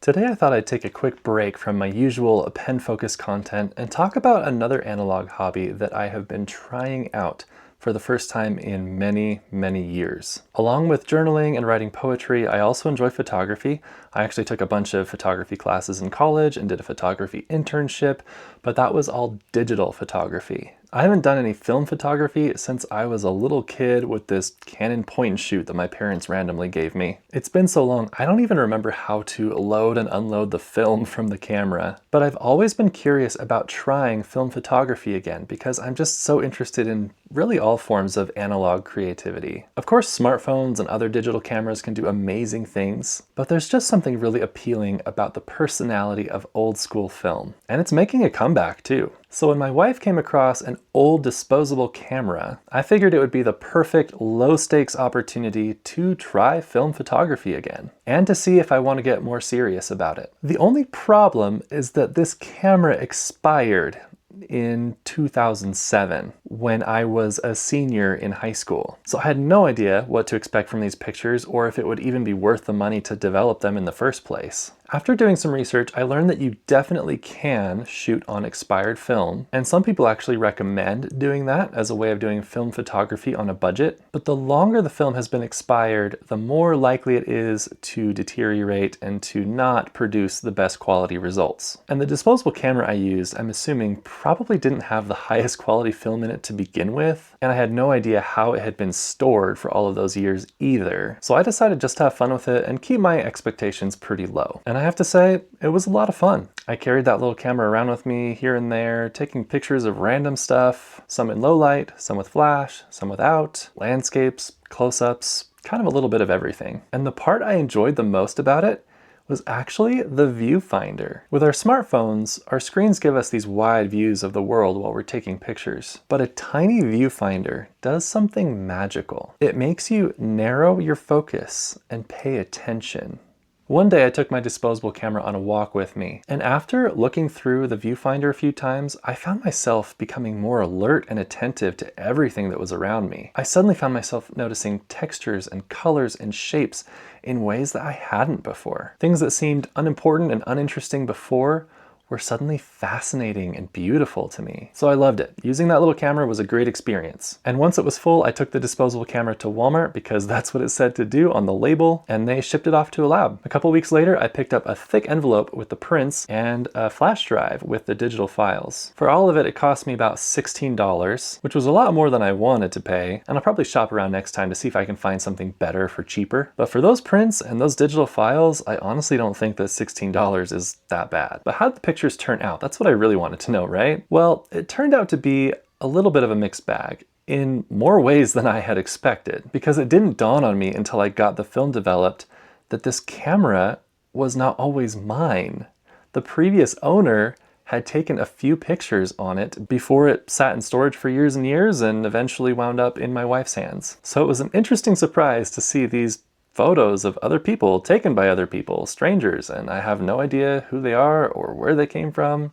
Today I thought I'd take a quick break from my usual pen-focused content and talk about another analog hobby that I have been trying out for the first time in many, many years. Along with journaling and writing poetry, I also enjoy photography. I actually took a bunch of photography classes in college and did a photography internship, but that was all digital photography. I haven't done any film photography since I was a little kid with this Canon point and shoot that my parents randomly gave me. It's been so long, I don't even remember how to load and unload the film from the camera. But I've always been curious about trying film photography again because I'm just so interested in really all forms of analog creativity. Of course, smartphones and other digital cameras can do amazing things, but there's just something really appealing about the personality of old school film. And it's making a comeback too. So when my wife came across an old disposable camera, I figured it would be the perfect low-stakes opportunity to try film photography again, and to see if I want to get more serious about it. The only problem is that this camera expired in 2007 when I was a senior in high school. So I had no idea what to expect from these pictures or if it would even be worth the money to develop them in the first place. After doing some research, I learned that you definitely can shoot on expired film, and some people actually recommend doing that as a way of doing film photography on a budget. But the longer the film has been expired, the more likely it is to deteriorate and to not produce the best quality results. And the disposable camera I used, I'm assuming, probably didn't have the highest quality film in it to begin with, and I had no idea how it had been stored for all of those years either. So I decided just to have fun with it and keep my expectations pretty low. And I have to say, it was a lot of fun. I carried that little camera around with me here and there, taking pictures of random stuff, some in low light, some with flash, some without, landscapes, close-ups, kind of a little bit of everything. And the part I enjoyed the most about it was actually the viewfinder. With our smartphones, our screens give us these wide views of the world while we're taking pictures. But a tiny viewfinder does something magical. It makes you narrow your focus and pay attention. One day I took my disposable camera on a walk with me, and after looking through the viewfinder a few times, I found myself becoming more alert and attentive to everything that was around me. I suddenly found myself noticing textures and colors and shapes in ways that I hadn't before. Things that seemed unimportant and uninteresting before were suddenly fascinating and beautiful to me. So I loved it. Using that little camera was a great experience. And once it was full, I took the disposable camera to Walmart because that's what it said to do on the label, and they shipped it off to a lab. A couple weeks later, I picked up a thick envelope with the prints and a flash drive with the digital files. For all of it, it cost me about $16, which was a lot more than I wanted to pay, and I'll probably shop around next time to see if I can find something better for cheaper. But for those prints and those digital files, I honestly don't think that $16 is that bad. But how did the pictures turn out? That's what I really wanted to know, right? Well, it turned out to be a little bit of a mixed bag in more ways than I had expected, because it didn't dawn on me until I got the film developed that this camera was not always mine. The previous owner had taken a few pictures on it before it sat in storage for years and years and eventually wound up in my wife's hands. So it was an interesting surprise to see these photos of other people taken by other people, strangers, and I have no idea who they are or where they came from,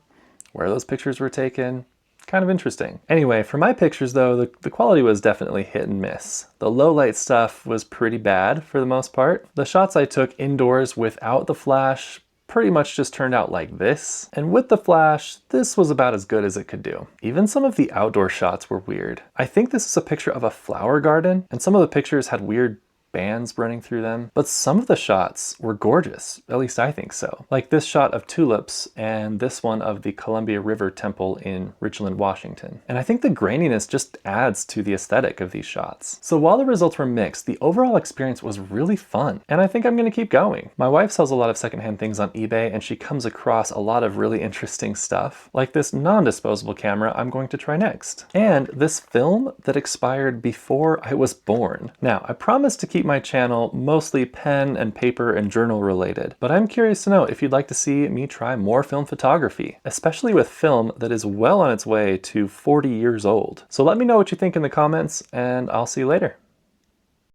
where those pictures were taken. Kind of interesting. Anyway, for my pictures though, the quality was definitely hit and miss. The low light stuff was pretty bad for the most part. The shots I took indoors without the flash pretty much just turned out like this. And with the flash, this was about as good as it could do. Even some of the outdoor shots were weird. I think this is a picture of a flower garden, and some of the pictures had weird bands running through them, but some of the shots were gorgeous, at least I think so. Like this shot of tulips and this one of the Columbia River Temple in Richland, Washington. And I think the graininess just adds to the aesthetic of these shots. So while the results were mixed, the overall experience was really fun, and I think I'm gonna keep going. My wife sells a lot of secondhand things on eBay, and she comes across a lot of really interesting stuff, like this non-disposable camera I'm going to try next, and this film that expired before I was born. Now, I promise to keep my channel mostly pen and paper and journal related, but I'm curious to know if you'd like to see me try more film photography, especially with film that is well on its way to 40 years old. So let me know what you think in the comments, and I'll see you later.